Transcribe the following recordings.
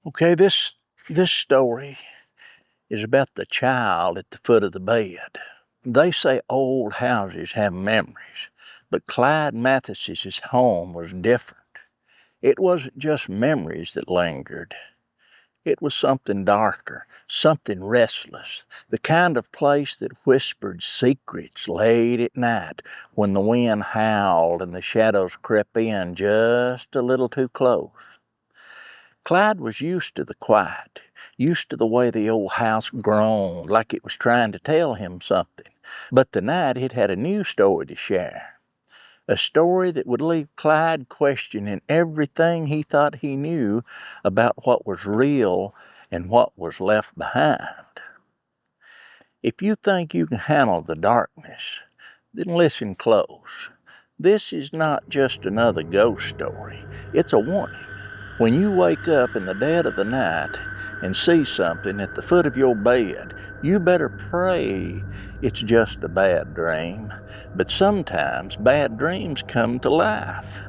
Okay, this story is about the child at the foot of the bed. They say old houses have memories, but Clyde Mathis's home was different. It wasn't just memories that lingered. It was something darker, something restless, the kind of place that whispered secrets late at night when the wind howled and the shadows crept in just a little too close. Clyde was used to the quiet, used to the way the old house groaned like it was trying to tell him something. But tonight it had a new story to share. A story that would leave Clyde questioning everything he thought he knew about what was real and what was left behind. If you think you can handle the darkness, then listen close. This is not just another ghost story. It's a warning. When you wake up in the dead of the night and see something at the foot of your bed, you better pray it's just a bad dream. But sometimes bad dreams come to life.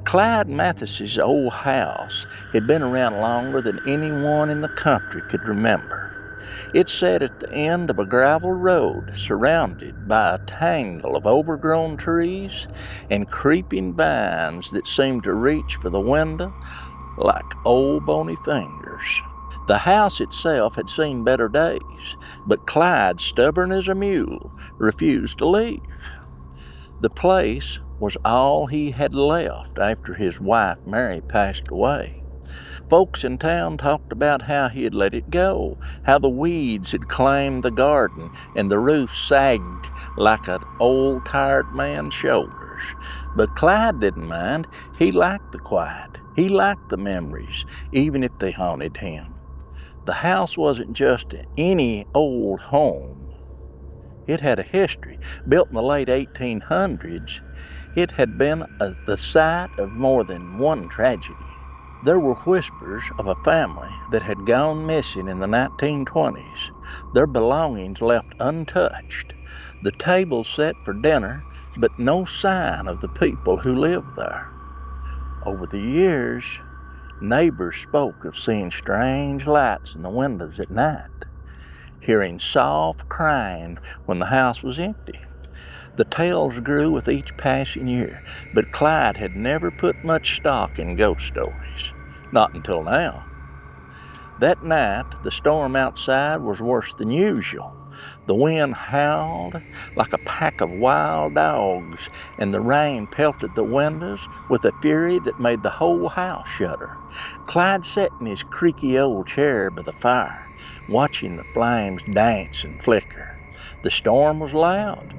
Clyde Mathis's old house had been around longer than anyone in the country could remember. It sat at the end of a gravel road surrounded by a tangle of overgrown trees and creeping vines that seemed to reach for the window like old bony fingers. The house itself had seen better days, but Clyde, stubborn as a mule, refused to leave. The place was all he had left after his wife Mary passed away. Folks in town talked about how he had let it go, how the weeds had claimed the garden and the roof sagged like an old tired man's shoulders. But Clyde didn't mind. He liked the quiet. He liked the memories, even if they haunted him. The house wasn't just any old home. It had a history. Built in the late 1800s, it had been the site of more than one tragedy. There were whispers of a family that had gone missing in the 1920s, their belongings left untouched, the table set for dinner, but no sign of the people who lived there. Over the years, neighbors spoke of seeing strange lights in the windows at night, hearing soft crying when the house was empty. The tales grew with each passing year, but Clyde had never put much stock in ghost stories. Not until now. That night, the storm outside was worse than usual. The wind howled like a pack of wild dogs, and the rain pelted the windows with a fury that made the whole house shudder. Clyde sat in his creaky old chair by the fire, watching the flames dance and flicker. The storm was loud,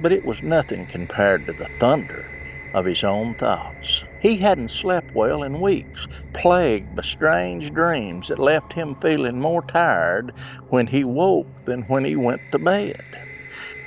but it was nothing compared to the thunder of his own thoughts. He hadn't slept well in weeks, plagued by strange dreams that left him feeling more tired when he woke than when he went to bed.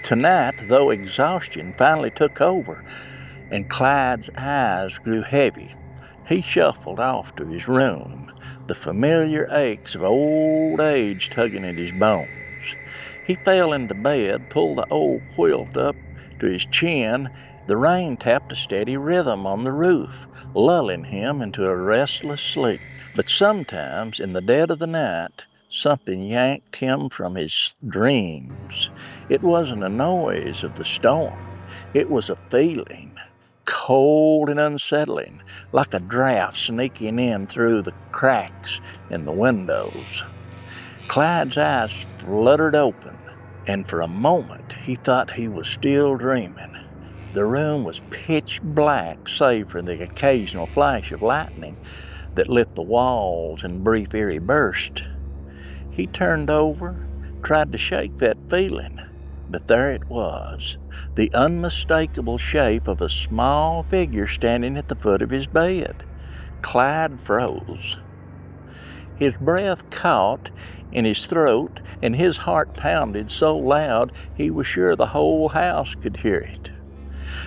Tonight, though exhaustion finally took over and Clyde's eyes grew heavy, he shuffled off to his room, the familiar aches of old age tugging at his bones. He fell into bed, pulled the old quilt up to his chin. The rain tapped a steady rhythm on the roof, lulling him into a restless sleep. But sometimes, in the dead of the night, something yanked him from his dreams. It wasn't a noise of the storm. It was a feeling, cold and unsettling, like a draft sneaking in through the cracks in the windows. Clyde's eyes fluttered open, and for a moment he thought he was still dreaming. The room was pitch black, save for the occasional flash of lightning that lit the walls in brief eerie bursts. He turned over, tried to shake that feeling, but there it was, the unmistakable shape of a small figure standing at the foot of his bed. Clyde froze. His breath caught in his throat, and his heart pounded so loud he was sure the whole house could hear it.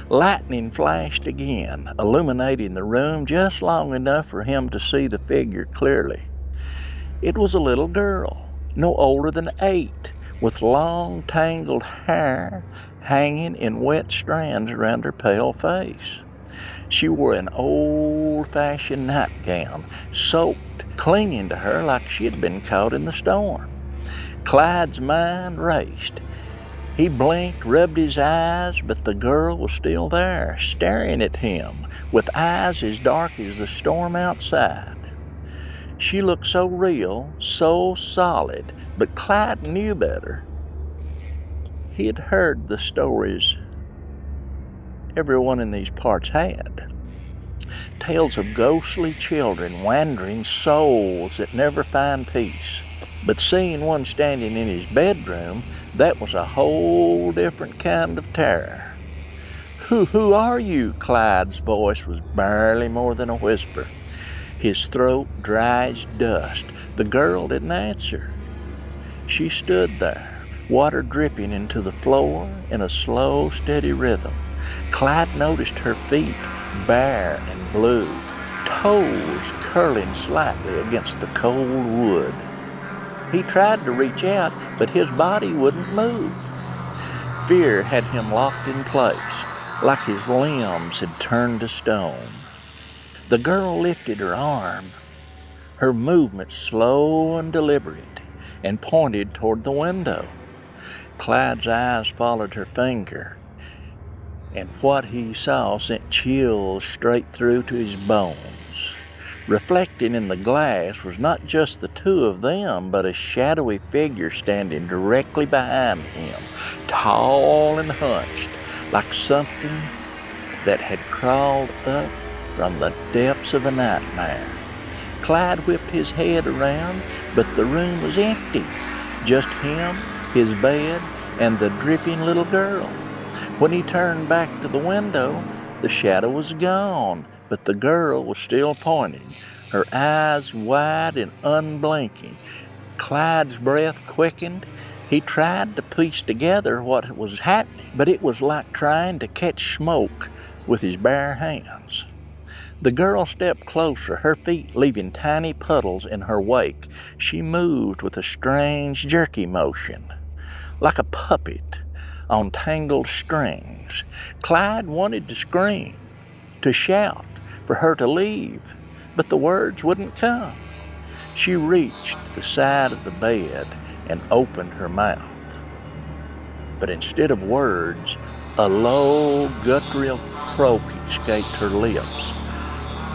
Lightning flashed again, illuminating the room just long enough for him to see the figure clearly. It was a little girl, no older than 8, with long, tangled hair hanging in wet strands around her pale face. She wore an old-fashioned nightgown, soaked, clinging to her like she had been caught in the storm. Clyde's mind raced. He blinked, rubbed his eyes, but the girl was still there, staring at him with eyes as dark as the storm outside. She looked so real, so solid, but Clyde knew better. He had heard the stories everyone in these parts had. Tales of ghostly children, wandering souls that never find peace. But seeing one standing in his bedroom, that was a whole different kind of terror. Who are you? Clyde's voice was barely more than a whisper. His throat dry as dust. The girl didn't answer. She stood there, water dripping into the floor in a slow, steady rhythm. Clyde noticed her feet, bare and blue, toes curling slightly against the cold wood. He tried to reach out, but his body wouldn't move. Fear had him locked in place, like his limbs had turned to stone. The girl lifted her arm, her movement slow and deliberate, and pointed toward the window. Clyde's eyes followed her finger, and what he saw sent chills straight through to his bones. Reflecting in the glass was not just the two of them, but a shadowy figure standing directly behind him, tall and hunched, like something that had crawled up from the depths of a nightmare. Clyde whipped his head around, but the room was empty. Just him, his bed, and the dripping little girl. When he turned back to the window, the shadow was gone, but the girl was still pointing, her eyes wide and unblinking. Clyde's breath quickened. He tried to piece together what was happening, but it was like trying to catch smoke with his bare hands. The girl stepped closer, her feet leaving tiny puddles in her wake. She moved with a strange, jerky motion, like a puppet on tangled strings. Clyde wanted to scream, to shout, for her to leave, but the words wouldn't come. She reached the side of the bed and opened her mouth. But instead of words, a low, guttural croak escaped her lips,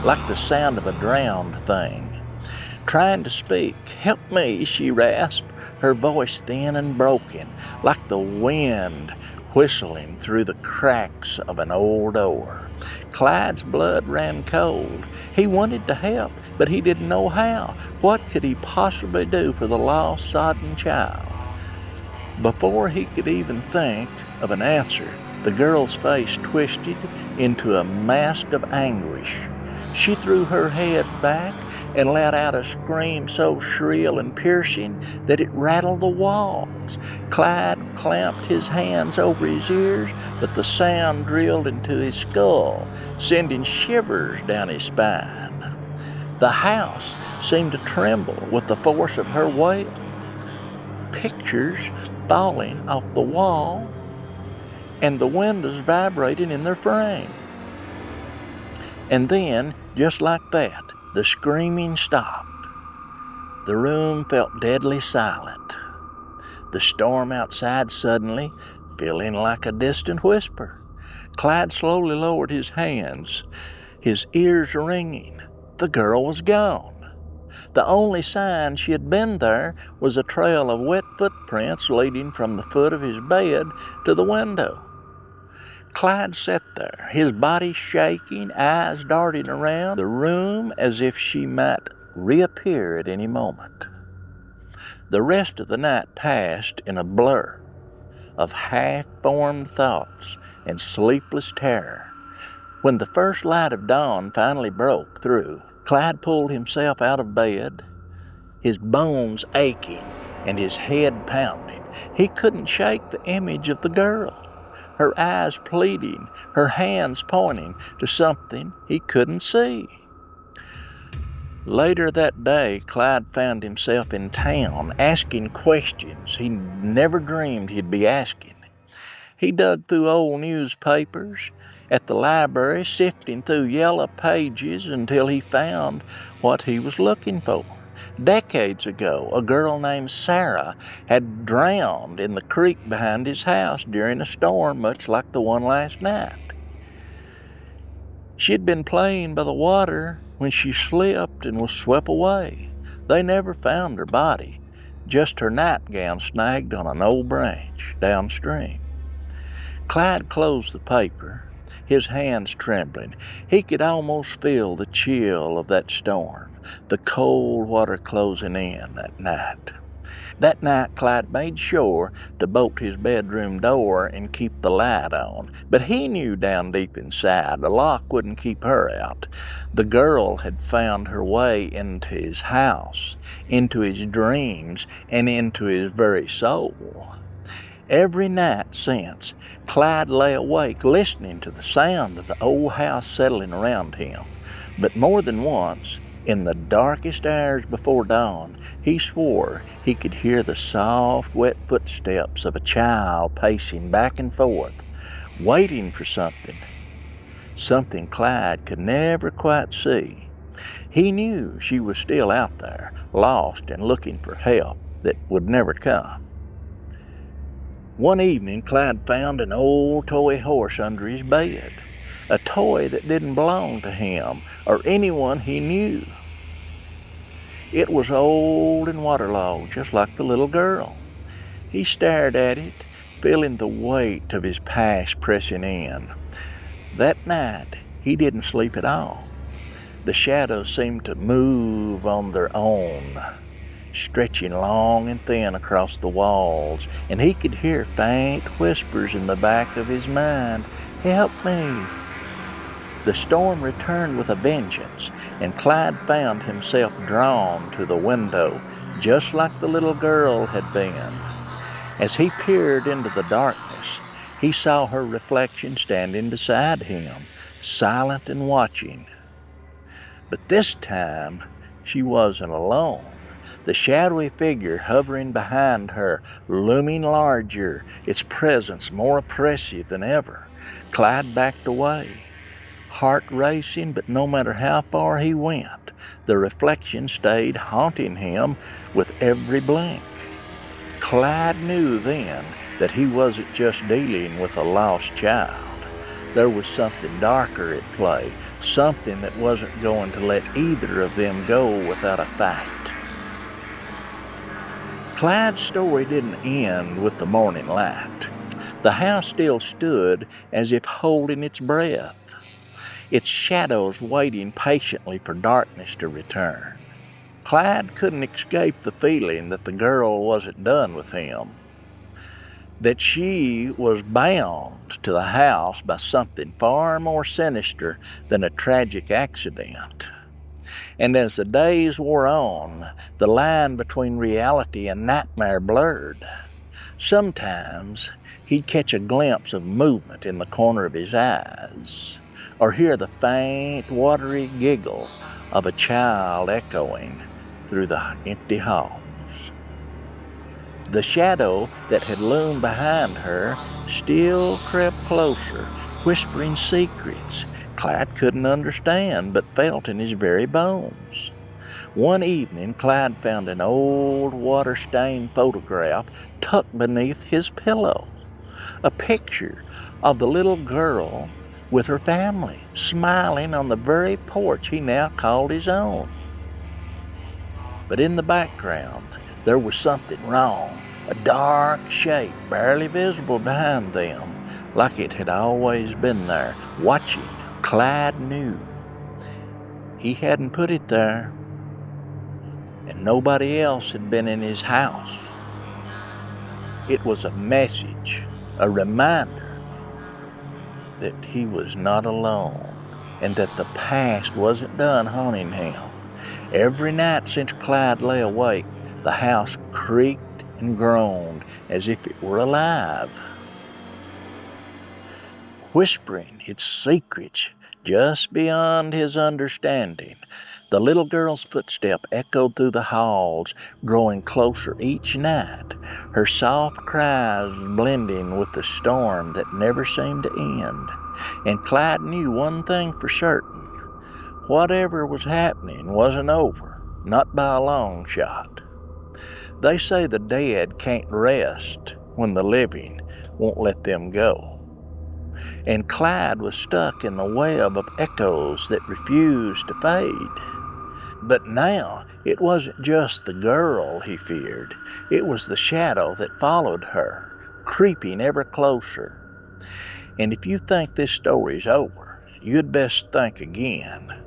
like the sound of a drowned thing. Trying to speak, "Help me," she rasped, her voice thin and broken, like the wind whistling through the cracks of an old door. Clyde's blood ran cold. He wanted to help, but he didn't know how. What could he possibly do for the lost, sodden child? Before he could even think of an answer, the girl's face twisted into a mask of anguish. She threw her head back and let out a scream so shrill and piercing that it rattled the walls. Clyde clamped his hands over his ears, but the sound drilled into his skull, sending shivers down his spine. The house seemed to tremble with the force of her wail, pictures falling off the wall and the windows vibrating in their frame. And then, just like that, the screaming stopped. The room felt deadly silent. The storm outside suddenly feeling like a distant whisper. Clyde slowly lowered his hands, his ears ringing. The girl was gone. The only sign she had been there was a trail of wet footprints leading from the foot of his bed to the window. Clyde sat there, his body shaking, eyes darting around the room as if she might reappear at any moment. The rest of the night passed in a blur of half-formed thoughts and sleepless terror. When the first light of dawn finally broke through, Clyde pulled himself out of bed, his bones aching and his head pounding. He couldn't shake the image of the girl, her eyes pleading, her hands pointing to something he couldn't see. Later that day, Clyde found himself in town asking questions he never dreamed he'd be asking. He dug through old newspapers, at the library, sifting through yellow pages until he found what he was looking for. Decades ago, a girl named Sarah had drowned in the creek behind his house during a storm much like the one last night. She'd been playing by the water when she slipped and was swept away. They never found her body, just her nightgown snagged on an old branch downstream. Clyde closed the paper, his hands trembling. He could almost feel the chill of that storm, the cold water closing in that night. That night, Clyde made sure to bolt his bedroom door and keep the light on, but he knew down deep inside the lock wouldn't keep her out. The girl had found her way into his house, into his dreams, and into his very soul. Every night since, Clyde lay awake listening to the sound of the old house settling around him. But more than once, in the darkest hours before dawn, he swore he could hear the soft, wet footsteps of a child pacing back and forth, waiting for something Clyde could never quite see. He knew she was still out there, lost and looking for help that would never come. One evening, Clyde found an old toy horse under his bed, a toy that didn't belong to him or anyone he knew. It was old and waterlogged, just like the little girl. He stared at it, feeling the weight of his past pressing in. That night, he didn't sleep at all. The shadows seemed to move on their own, stretching long and thin across the walls, and he could hear faint whispers in the back of his mind, "Help me." The storm returned with a vengeance, and Clyde found himself drawn to the window, just like the little girl had been. As he peered into the darkness, he saw her reflection standing beside him, silent and watching. But this time, she wasn't alone. The shadowy figure hovering behind her, looming larger, its presence more oppressive than ever. Clyde backed away, heart racing, but no matter how far he went, the reflection stayed haunting him with every blink. Clyde knew then that he wasn't just dealing with a lost child. There was something darker at play, something that wasn't going to let either of them go without a fight. Clyde's story didn't end with the morning light. The house still stood as if holding its breath, its shadows waiting patiently for darkness to return. Clyde couldn't escape the feeling that the girl wasn't done with him, that she was bound to the house by something far more sinister than a tragic accident. And as the days wore on, the line between reality and nightmare blurred. Sometimes he'd catch a glimpse of movement in the corner of his eyes, or hear the faint, watery giggle of a child echoing through the empty halls. The shadow that had loomed behind her still crept closer, whispering secrets Clyde couldn't understand, but felt in his very bones. One evening, Clyde found an old water-stained photograph tucked beneath his pillow, a picture of the little girl with her family, smiling on the very porch he now called his own. But in the background, there was something wrong, a dark shape barely visible behind them, like it had always been there, watching. Clyde knew he hadn't put it there, and nobody else had been in his house. It was a message, a reminder that he was not alone, and that the past wasn't done haunting him. Every night since Clyde lay awake, the house creaked and groaned as if it were alive, whispering its secrets just beyond his understanding. The little girl's footstep echoed through the halls, growing closer each night, her soft cries blending with the storm that never seemed to end. And Clyde knew one thing for certain. Whatever was happening wasn't over, not by a long shot. They say the dead can't rest when the living won't let them go. And Clyde was stuck in the web of echoes that refused to fade. But now it wasn't just the girl he feared, it was the shadow that followed her, creeping ever closer. And if you think this story's over, you'd best think again.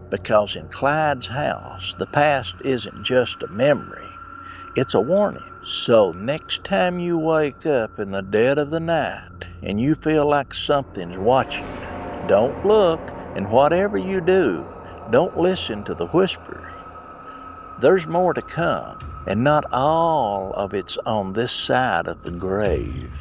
Because in Clyde's house, the past isn't just a memory, it's a warning. So next time you wake up in the dead of the night and you feel like something's watching, don't look, and whatever you do, don't listen to the whisper. There's more to come, and not all of it's on this side of the grave.